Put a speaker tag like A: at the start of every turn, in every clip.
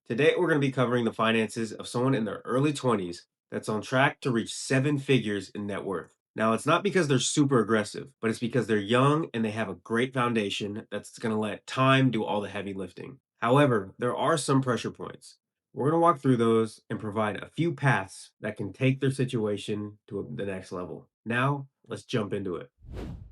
A: Today, we're going to be covering the finances of someone in their early 20s that's on track to reach seven figures in net worth. Now, it's not because they're super aggressive, but it's because they're young and they have a great foundation that's going to let time do all the heavy lifting. However, there are some pressure points. We're going to walk through those and provide a few paths that can take their situation to the next level. Now, let's jump into it.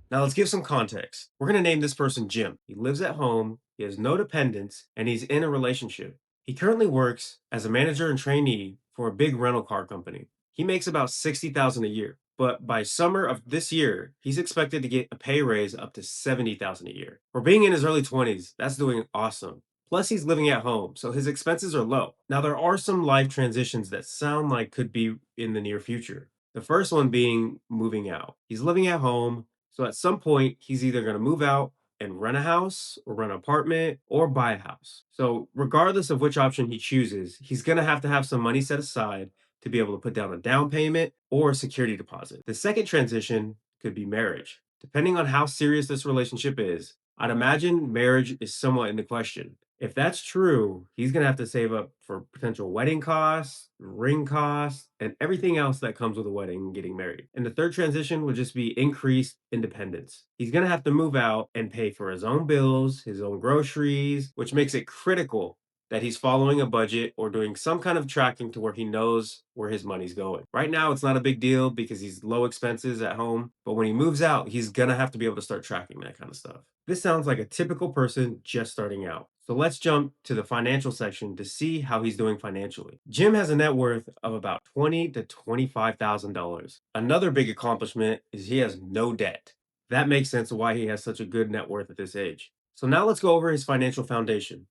A: Now, let's give some context. We're going to name this person Jim. He lives at home, he has no dependents, and he's in a relationship. He currently works as a manager and trainee for a big rental car company. He makes about 60,000 a year, but by summer of this year, he's expected to get a pay raise up to 70,000 a year. For being in his early 20s, that's doing awesome. Plus, he's living at home, so his expenses are low. Now, there are some life transitions that sound like could be in the near future. The first one being moving out. He's living at home, so at some point, he's either going to move out and rent a house or rent an apartment or buy a house. So, regardless of which option he chooses, he's going to have some money set aside to be able to put down a down payment or a security deposit. The second transition could be marriage. Depending on how serious this relationship is, I'd imagine marriage is somewhat in the question. If that's true, he's going to have to save up for potential wedding costs, ring costs, and everything else that comes with a wedding and getting married. And the third transition would just be increased independence. He's going to have to move out and pay for his own bills, his own groceries, which makes it critical that he's following a budget or doing some kind of tracking to where he knows where his money's going. Right now, it's not a big deal because he's low expenses at home, but when he moves out, he's gonna have to be able to start tracking that kind of stuff. This sounds like a typical person just starting out. So let's jump to the financial section to see how he's doing financially. Jim has a net worth of about $20 to $25,000. Another big accomplishment is he has no debt. That makes sense of why he has such a good net worth at this age. So now let's go over his financial foundation.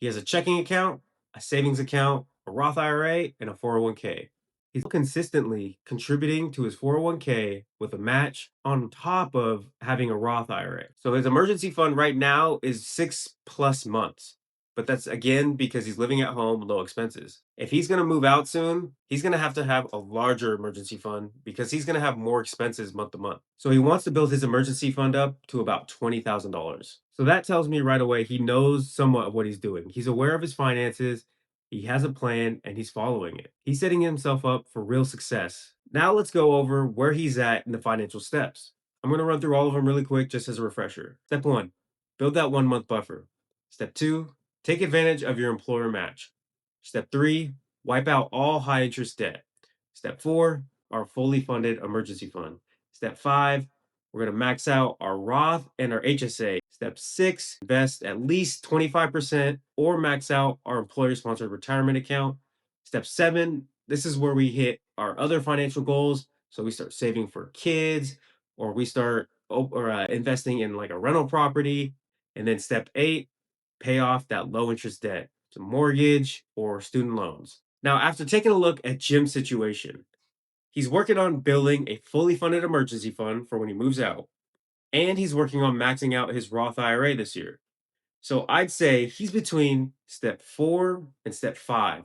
A: He has a checking account, a savings account, a Roth IRA, and a 401k. He's consistently contributing to his 401k with a match on top of having a Roth IRA. So his emergency fund right now is 6+ months. But that's again because he's living at home, low expenses. If he's going to move out soon, he's going to have a larger emergency fund because he's going to have more expenses month to month. So he wants to build his emergency fund up to about $20,000. So that tells me right away he knows somewhat of what he's doing. He's aware of his finances, he has a plan, and he's following it. He's setting himself up for real success. Now let's go over where he's at in the financial steps. I'm going to run through all of them really quick just as a refresher. Step one, build that 1 month buffer. Step two, take advantage of your employer match. Step three, wipe out all high interest debt. Step four, our fully funded emergency fund. Step five, we're going to max out our Roth and our HSA. Step six, invest at least 25% or max out our employer sponsored retirement account. Step seven, this is where we hit our other financial goals. So we start saving for kids or we start investing in like a rental property. And then step eight, pay off that low interest debt, to mortgage or student loans. Now, after taking a look at Jim's situation, he's working on building a fully funded emergency fund for when he moves out, and he's working on maxing out his Roth IRA this year. So I'd say he's between step four and step five.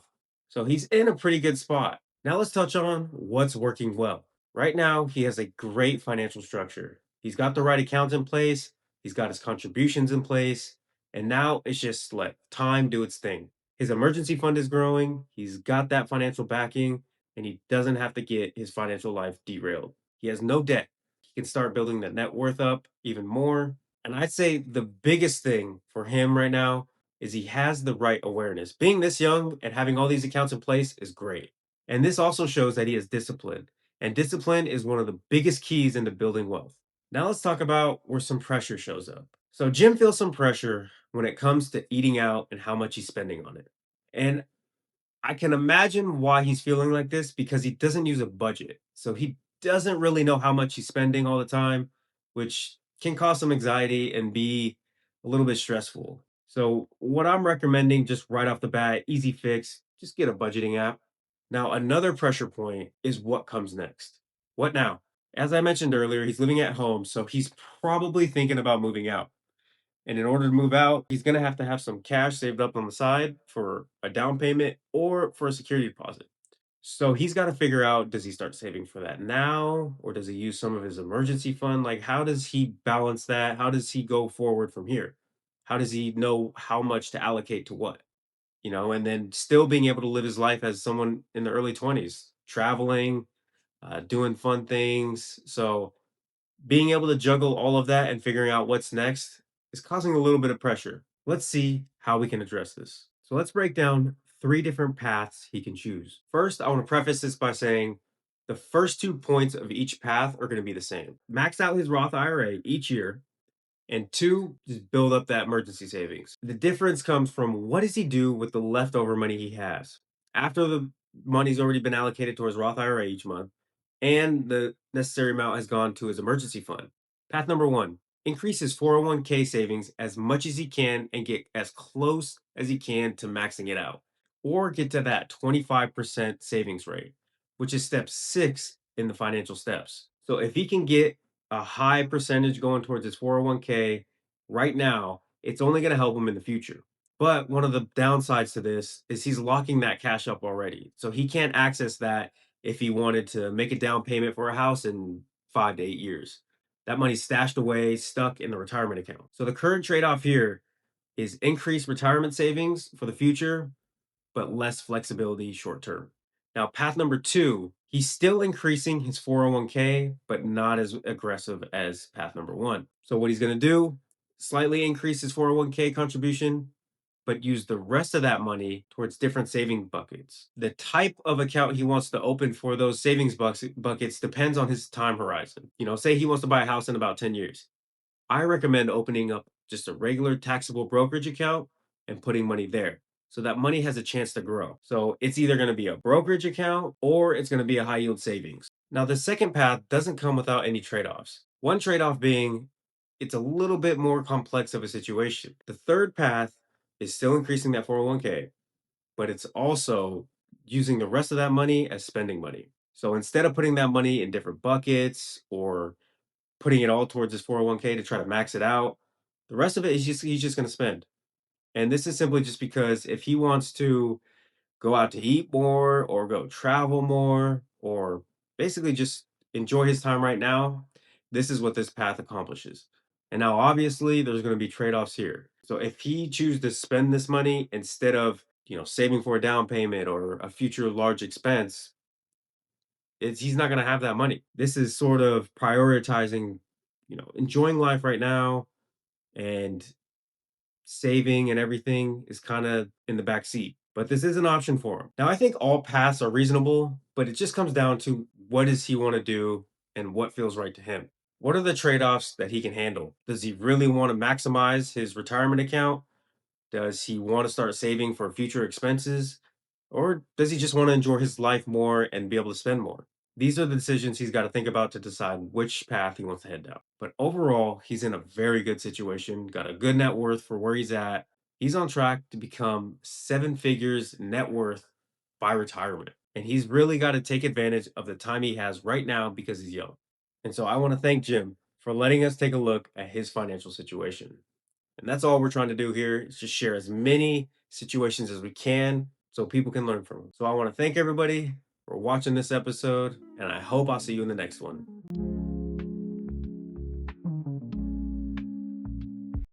A: So he's in a pretty good spot. Now let's touch on what's working well. Right now, he has a great financial structure. He's got the right accounts in place, he's got his contributions in place, and now it's just let time do its thing. His emergency fund is growing, he's got that financial backing, and he doesn't have to get his financial life derailed. He has no debt. He can start building the net worth up even more, and I'd say the biggest thing for him right now is he has the right awareness. Being this young and having all these accounts in place is great. And this also shows that he is disciplined. And discipline is one of the biggest keys into building wealth. Now let's talk about where some pressure shows up. So Jim feels some pressure when it comes to eating out and how much he's spending on it. And I can imagine why he's feeling like this because he doesn't use a budget. So he doesn't really know how much he's spending all the time, which can cause some anxiety and be a little bit stressful. So, what I'm recommending just right off the bat, easy fix, just get a budgeting app. Now, another pressure point is what comes next. What now? As I mentioned earlier, he's living at home, so he's probably thinking about moving out. And in order to move out, he's going to have some cash saved up on the side for a down payment or for a security deposit. So he's got to figure out, does he start saving for that now or does he use some of his emergency fund? Like, how does he balance that? How does he go forward from here? How does he know how much to allocate to what? and then still being able to live his life as someone in the early 20s, traveling, doing fun things. So being able to juggle all of that and figuring out what's next is causing a little bit of pressure. Let's see how we can address this. So let's break down three different paths he can choose. First, I want to preface this by saying the first 2 points of each path are going to be the same. Max out his Roth IRA each year, and two, just build up that emergency savings. The difference comes from what does he do with the leftover money he has after the money's already been allocated to his Roth IRA each month and the necessary amount has gone to his emergency fund. Path number one, increase his 401k savings as much as he can and get as close as he can to maxing it out, or get to that 25% savings rate, which is step six in the financial steps. So if he can get a high percentage going towards his 401k right now, it's only going to help him in the future. But one of the downsides to this is he's locking that cash up already. So he can't access that if he wanted to make a down payment for a house in 5 to 8 years. That money's stashed away, stuck in the retirement account. So the current trade off here is increased retirement savings for the future, but less flexibility short term. Now, path number two, he's still increasing his 401k, but not as aggressive as path number one. So, what he's going to do, slightly increase his 401k contribution, but use the rest of that money towards different saving buckets. The type of account he wants to open for those savings buckets depends on his time horizon. Say he wants to buy a house in about 10 years. I recommend opening up just a regular taxable brokerage account and putting money there. So that money has a chance to grow. So it's either going to be a brokerage account or it's going to be a high yield savings. Now, the second path doesn't come without any trade offs. One trade off being it's a little bit more complex of a situation. The third path is still increasing that 401k, but it's also using the rest of that money as spending money. So instead of putting that money in different buckets or putting it all towards his 401k to try to max it out. The rest of it is just he's just going to spend. And this is simply just because if he wants to go out to eat more or go travel more or basically just enjoy his time right now, this is what this path accomplishes. And now obviously there's going to be trade-offs here. So if he chooses to spend this money instead of, saving for a down payment or a future large expense, he's not going to have that money. This is sort of prioritizing, enjoying life right now, and saving and everything is kind of in the back seat. But this is an option for him. Now, I think all paths are reasonable, but it just comes down to what does he want to do and what feels right to him. What are the trade-offs that he can handle? Does he really want to maximize his retirement account? Does he want to start saving for future expenses? Or does he just want to enjoy his life more and be able to spend more? These are the decisions he's got to think about to decide which path he wants to head down. But overall, he's in a very good situation, got a good net worth for where he's at. He's on track to become seven figures net worth by retirement. And he's really got to take advantage of the time he has right now because he's young. And so I want to thank Jim for letting us take a look at his financial situation. And that's all we're trying to do here is just share as many situations as we can so people can learn from them. So I want to thank everybody for watching this episode, and I hope I'll see you in the next one.